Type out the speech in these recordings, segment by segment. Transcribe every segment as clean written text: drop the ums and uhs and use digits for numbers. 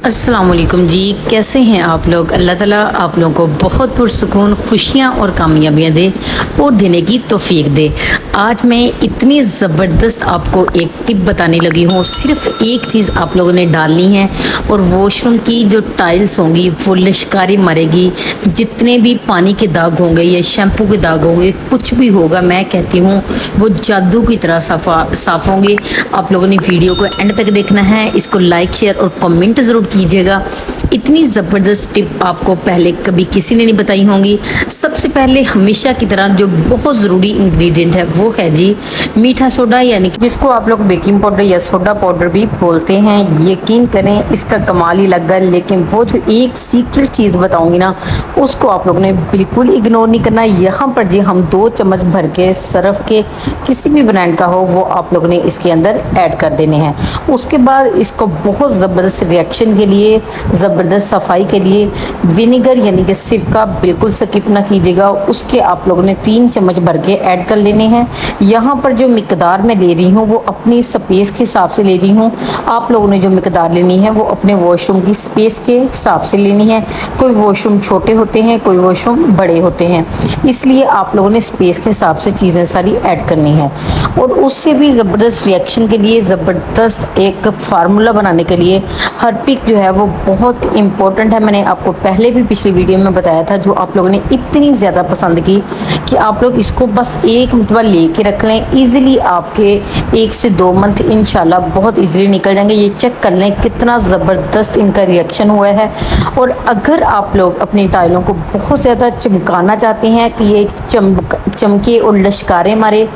अस्सलाम वालेकुम जी, कैसे हैं आप लोग। अल्लाह ताला आप लोगों को बहुत पुरसुकून खुशियाँ और कामयाबियाँ दे और देने की तौफीक दे। आज मैं इतनी ज़बरदस्त आपको एक टिप बताने लगी हूँ। सिर्फ एक चीज़ आप लोगों ने डालनी है और वॉशरूम की जो टाइल्स होंगी वो लिशकारी मरेगी। जितने भी पानी के दाग होंगे या शैम्पू के दाग होंगे, कुछ भी होगा, मैं कहती हूँ वो जादू की तरह साफ़ होंगे। आप लोगों ने वीडियो को एंड तक देखना है, इसको लाइक शेयर और कमेंट ज़रूर कीजिएगा। इतनी ज़बरदस्त टिप आपको पहले कभी किसी ने नहीं बताई होंगी। सबसे पहले हमेशा की तरह जो बहुत ज़रूरी इंग्रेडिएंट है वो है जी मीठा सोडा, यानी कि जिसको आप लोग बेकिंग पाउडर या सोडा पाउडर भी बोलते हैं। यकीन करें इसका कमाल ही लग गया। लेकिन वो जो एक सीक्रेट चीज़ बताऊंगी ना, उसको आप लोगों ने बिल्कुल इग्नोर नहीं करना। यहाँ पर जी हम 2 चम्मच भर के सर्फ के किसी भी ब्रांड का हो वो आप लोगों ने इसके अंदर ऐड कर देने हैं। उसके बाद इसको बहुत ज़बरदस्त रिएक्शन के लिए, ज़बरदस्त सफाई के लिए विनेगर यानी कि सिरका बिल्कुल स्किप ना कीजिएगा। उसके आप लोगों ने 3 चम्मच भर के ऐड कर लेने हैं। यहाँ पर जो मिकदार मैं ले रही हूँ वो अपनी स्पेस के हिसाब से ले रही हूँ। आप लोगों ने जो मिकदार लेनी है वो अपने वॉशरूम की स्पेस के हिसाब से लेनी है। कोई वॉशरूम छोटे होते हैं, कोई वॉशरूम बड़े होते हैं, इसलिए आप लोगों ने स्पेस के हिसाब से चीज़ें सारी ऐड करनी है। और उससे भी ज़बरदस्त रिएक्शन के लिए, ज़बरदस्त एक फार्मूला बनाने के लिए हार्पिक जो है वो बहुत इम्पोर्टेंट है। मैंने आपको पहले भी पिछली वीडियो में बताया था, जो आप लोगों ने इतनी ज़्यादा पसंद की कि आप लोग इसको बस एक मरतबा लेके रख लें। ईज़िली आपके 1 से 2 मंथ इंशाल्लाह बहुत ईज़िली निकल जाएंगे। ये चेक कर लें कितना ज़बरदस्त इनका रिएक्शन हुआ है। और अगर आप लोग अपनी टाइलों को बहुत ज़्यादा चमकाना चाहते हैं कि ये चमके और लश्कारे मारे,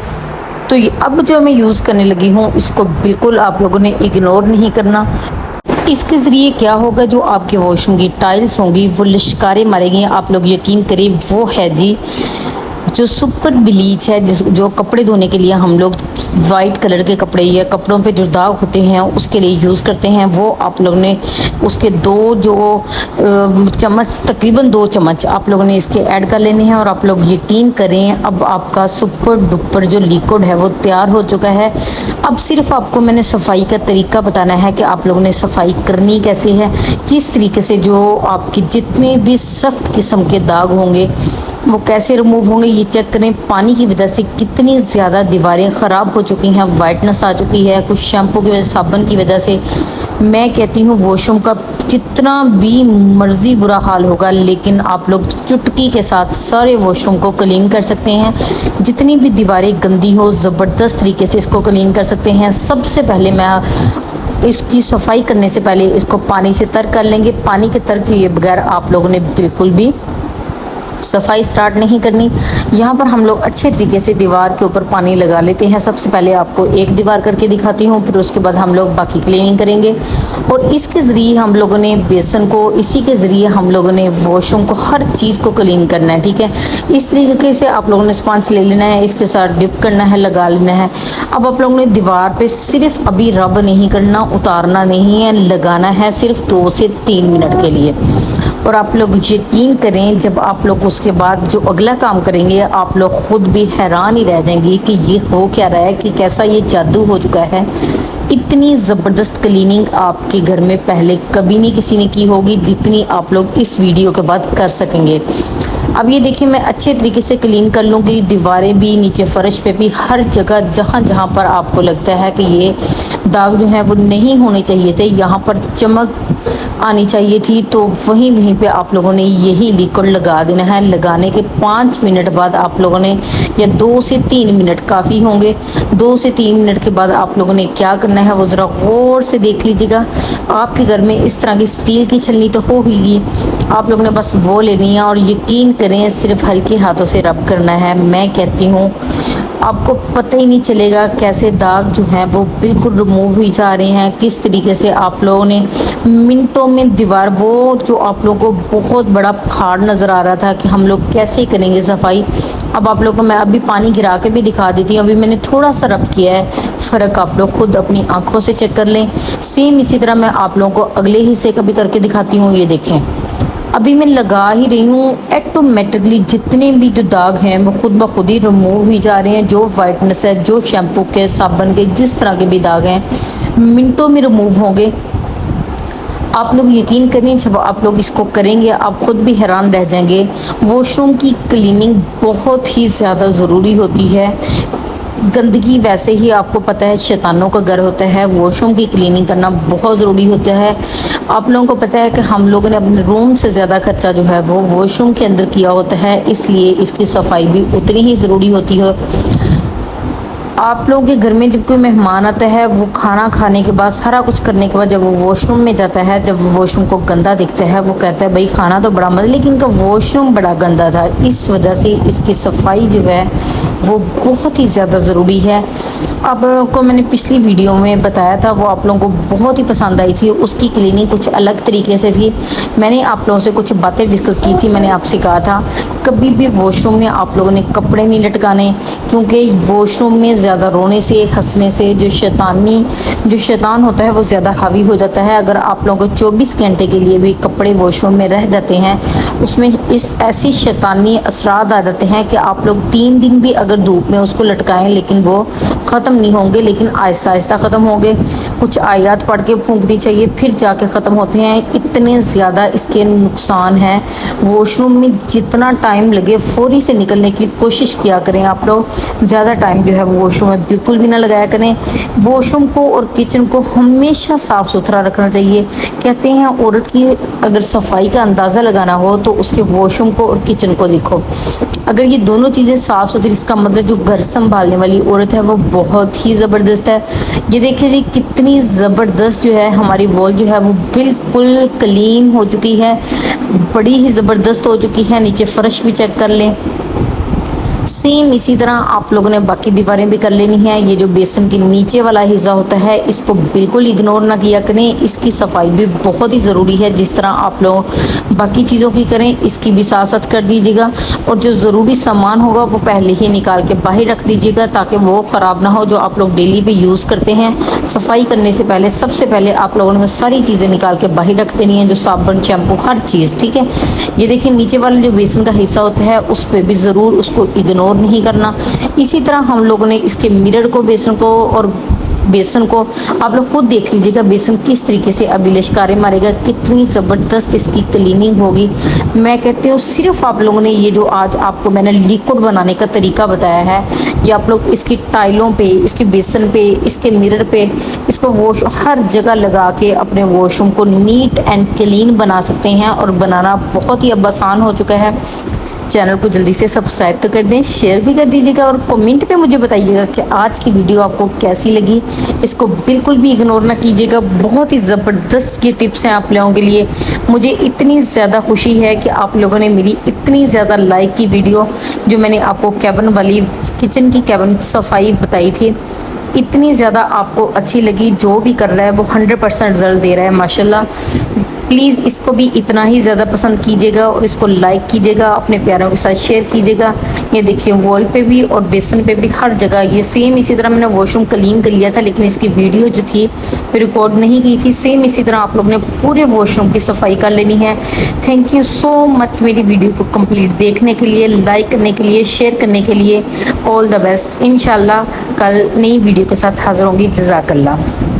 तो ये अब जो मैं यूज़ करने लगी हूँ इसको बिल्कुल आप लोगों ने इग्नोर नहीं करना। इसके ज़रिए क्या होगा, जो आपके वॉशरूम की टाइल्स होंगी वो लिशकारे मारेंगी। आप लोग यकीन करिए वो है जी जो सुपर ब्लीच है, जो कपड़े धोने के लिए हम लोग वाइट कलर के कपड़े या कपड़ों पे जो दाग होते हैं उसके लिए यूज़ करते हैं। वो आप लोगों ने उसके 2 जो चम्मच, तकरीबन 2 चम्मच आप लोगों ने इसके ऐड कर लेने हैं। और आप लोग यकीन करें अब आपका सुपर डुपर जो लिक्विड है वो तैयार हो चुका है। अब सिर्फ आपको मैंने सफाई का तरीका बताना है कि आप लोगों ने सफाई करनी कैसे है, किस तरीके से जो आपकी जितने भी सख्त किस्म के दाग होंगे वो कैसे रिमूव होंगे। ये चेक करें पानी की वजह से कितनी ज़्यादा दीवारें ख़राब हो चुकी हैं, वाइटनेस आ चुकी है, कुछ शैम्पू की वजह, साबुन की वजह से। मैं कहती हूँ वॉशरूम का जितना भी मर्ज़ी बुरा हाल होगा, लेकिन आप लोग चुटकी के साथ सारे वॉशरूम को क्लीन कर सकते हैं। जितनी भी दीवारें गंदी हो ज़बरदस्त तरीके से इसको क्लीन कर सकते हैं। सबसे पहले मैं इसकी सफाई करने से पहले इसको पानी से तर कर लेंगे। पानी के तर किए बगैर आप लोगों ने बिल्कुल भी सफाई स्टार्ट नहीं करनी। यहाँ पर हम लोग अच्छे तरीके से दीवार के ऊपर पानी लगा लेते हैं। सबसे पहले आपको एक दीवार करके दिखाती हूँ, फिर उसके बाद हम लोग बाकी क्लीनिंग करेंगे। और इसके ज़रिए हम लोगों ने बेसन को, इसी के ज़रिए हम लोगों ने वॉशरूम को, हर चीज़ को क्लीन करना है, ठीक है। इस तरीके से आप लोगों ने स्पंज ले लेना है, इसके साथ डिप करना है, लगा लेना है। अब आप लोगों ने दीवार पर सिर्फ अभी रब नहीं करना, उतारना नहीं है, लगाना है सिर्फ 2 से 3 मिनट के लिए। और आप लोग यकीन करें जब आप लोग उसके बाद जो अगला काम करेंगे आप लोग ख़ुद भी हैरान ही रह जाएंगे कि ये हो क्या रहा है, कि कैसा ये जादू हो चुका है। इतनी ज़बरदस्त क्लीनिंग आपके घर में पहले कभी नहीं किसी ने की होगी जितनी आप लोग इस वीडियो के बाद कर सकेंगे। अब ये देखिए मैं अच्छे तरीके से क्लीन कर लूँगी, दीवारें भी, नीचे फर्श पे भी, हर जगह जहाँ जहाँ पर आपको लगता है कि ये दाग जो है वो नहीं होने चाहिए थे, यहाँ पर चमक आनी चाहिए थी, तो वहीं वहीं पे आप लोगों ने यही लिक्विड लगा देना है। लगाने के 5 मिनट बाद आप लोगों ने, या 2 से 3 मिनट काफ़ी होंगे, 2 से 3 मिनट के बाद आप लोगों ने क्या करना है वो ज़रा गौर से देख लीजिएगा। आपके घर में इस तरह की स्टील की छलनी तो होगी, आप लोगों ने बस वो लेनी है और यकीन करें सिर्फ हल्के हाथों से रब करना है। मैं कहती हूँ आपको पता ही नहीं चलेगा कैसे दाग जो हैं वो बिल्कुल रिमूव ही जा रहे हैं। किस तरीके से आप लोगों ने मिनटों में दीवार, वो जो आप लोगों को बहुत बड़ा पहाड़ नज़र आ रहा था कि हम लोग कैसे करेंगे सफाई, अब आप लोगों को मैं अभी पानी गिरा के भी दिखा देती हूँ। अभी मैंने थोड़ा सा रब किया है, फ़र्क आप लोग खुद अपनी आँखों से चेक कर लें। सेम इसी तरह मैं आप लोगों को अगले हिस्से का भी करके दिखाती हूँ। ये देखें अभी मैं लगा ही रही हूँ, ऑटोमेटिकली जितने भी जो दाग हैं वो खुद ब खुद ही रिमूव ही जा रहे हैं। जो वाइटनेस है, जो शैम्पू के, साबुन के, जिस तरह के भी दाग हैं मिनटों में रिमूव होंगे। आप लोग यकीन करें, जब आप लोग इसको करेंगे आप खुद भी हैरान रह जाएंगे। वॉशरूम की क्लीनिंग बहुत ही ज़्यादा ज़रूरी होती है। गंदगी वैसे ही आपको पता है शैतानों का घर होता है, वॉशरूम की क्लीनिंग करना बहुत ज़रूरी होता है। आप लोगों को पता है कि हम लोगों ने अपने रूम से ज़्यादा खर्चा जो है वो वॉशरूम के अंदर किया होता है, इसलिए इसकी सफाई भी उतनी ही ज़रूरी होती है। आप लोगों के घर में जब कोई मेहमान आता है, वो खाना खाने के बाद सारा कुछ करने के बाद जब वो वॉशरूम में जाता है, जब वो वॉशरूम को गंदा दिखता है, वो कहता है भाई खाना तो बड़ा मज़ा, लेकिन इनका वॉशरूम बड़ा गंदा था। इस वजह से इसकी सफाई जो है वो बहुत ही ज़्यादा ज़रूरी है। आप लोगों को मैंने पिछली वीडियो में बताया था, वो आप लोगों को बहुत ही पसंद आई थी। उसकी क्लीनिंग कुछ अलग तरीके से थी। मैंने आप लोगों से कुछ बातें डिस्कस की थी। मैंने आपसे कहा था कभी भी वॉशरूम में आप लोगों ने कपड़े नहीं लटकाने, क्योंकि वॉशरूम में ज़्यादा रोने से, हंसने से जो शैतान होता है वो ज़्यादा हावी हो जाता है। अगर आप लोगों को 24 घंटे के लिए भी कपड़े वॉशरूम में रह जाते हैं, उसमें ऐसी शैतानी असरात आ जाते हैं कि आप लोग 3 दिन भी अगर धूप में उसको लटकाएं लेकिन वो ख़त्म नहीं होंगे, लेकिन आहिस्ता आहिस्ता ख़त्म होंगे। कुछ आयत पढ़ के फूंकनी चाहिए फिर जाके ख़त्म होते हैं। इतने ज़्यादा इसके नुकसान हैं। वॉशरूम में जितना टाइम लगे फौरी से निकलने की कोशिश किया करें। आप लोग ज़्यादा टाइम जो है वो वॉशरूम में बिल्कुल भी ना लगाया करें। वॉशरूम को और किचन को हमेशा साफ़ सुथरा रखना चाहिए। कहते हैं औरत की अगर सफाई का अंदाज़ा लगाना हो तो उसके वॉशरूम को और किचन को देखो। अगर ये दोनों चीज़ें साफ़ सुथरी, इसका मतलब जो घर संभालने वाली औरत है वो बहुत ही ज़बरदस्त है। ये देखिए जी कितनी ज़बरदस्त जो है हमारी वॉल जो है वो बिल्कुल क्लीन हो चुकी है, बड़ी ही ज़बरदस्त हो चुकी है। नीचे फर्श भी चेक कर लें। सेम इसी तरह आप लोगों ने बाकी दीवारें भी कर लेनी है। ये जो बेसन के नीचे वाला हिस्सा होता है इसको बिल्कुल इग्नोर ना किया करें। इसकी सफाई भी बहुत ही ज़रूरी है। जिस तरह आप लोग बाकी चीज़ों की करें, इसकी भी साथ साथ कर दीजिएगा। और जो ज़रूरी सामान होगा वो पहले ही निकाल के बाहर रख दीजिएगा ताकि वो ख़राब ना हो, जो आप लोग डेली भी यूज़ करते हैं। सफाई करने से पहले सबसे पहले आप लोगों ने वो सारी चीज़ें निकाल के बाहर रख देनी है, जो साबुन, शैम्पू, हर चीज़। ठीक है, ये देखिए नीचे वाला जो बेसन का हिस्सा होता है उस पर भी ज़रूर उसको इग्नोर नहीं करना। इसी तरह हम लोगों ने इसके मिरर को, बेसन को आप लोग खुद देख लीजिएगा बेसन किस तरीके से अभी लिशकारे मारेगा, कितनी ज़बरदस्त इसकी क्लीनिंग होगी। मैं कहती हूँ सिर्फ आप लोगों ने ये जो आज आपको मैंने लिक्विड बनाने का तरीका बताया है, ये आप लोग इसकी टाइलों पे, इसके बेसन पे, इसके मिरर पे, इसको वॉश हर जगह लगा के अपने वॉशरूम को नीट एंड क्लीन बना सकते हैं। और बनाना बहुत ही अब आसान हो चुका है। चैनल को जल्दी से सब्सक्राइब तो कर दें, शेयर भी कर दीजिएगा और कमेंट पे मुझे बताइएगा कि आज की वीडियो आपको कैसी लगी। इसको बिल्कुल भी इग्नोर ना कीजिएगा। बहुत ही ज़बरदस्त ये टिप्स हैं आप लोगों के लिए। मुझे इतनी ज़्यादा खुशी है कि आप लोगों ने मेरी इतनी ज़्यादा लाइक की वीडियो, जो मैंने आपको कैबिन वाली किचन की कैबिन सफाई बताई थी, इतनी ज़्यादा आपको अच्छी लगी। जो भी कर रहा है वो 100% रिजल्ट दे रहा है माशाल्लाह। प्लीज़ इसको भी इतना ही ज़्यादा पसंद कीजिएगा और इसको लाइक कीजिएगा, अपने प्यारों के साथ शेयर कीजिएगा। ये देखिए वॉल पे भी और बेसन पे भी हर जगह ये सेम इसी तरह मैंने वॉशरूम क्लीन कर लिया था, लेकिन इसकी वीडियो जो थी मैं रिकॉर्ड नहीं की थी। सेम इसी तरह आप लोग ने पूरे वॉशरूम की सफाई कर लेनी है। थैंक यू सो मच मेरी वीडियो को कंप्लीट देखने के लिए, लाइक करने के लिए, शेयर करने के लिए। All the best. इंशाल्लाह कल नई वीडियो के साथ हाज़िर होंगी। जज़ाकल्लाह।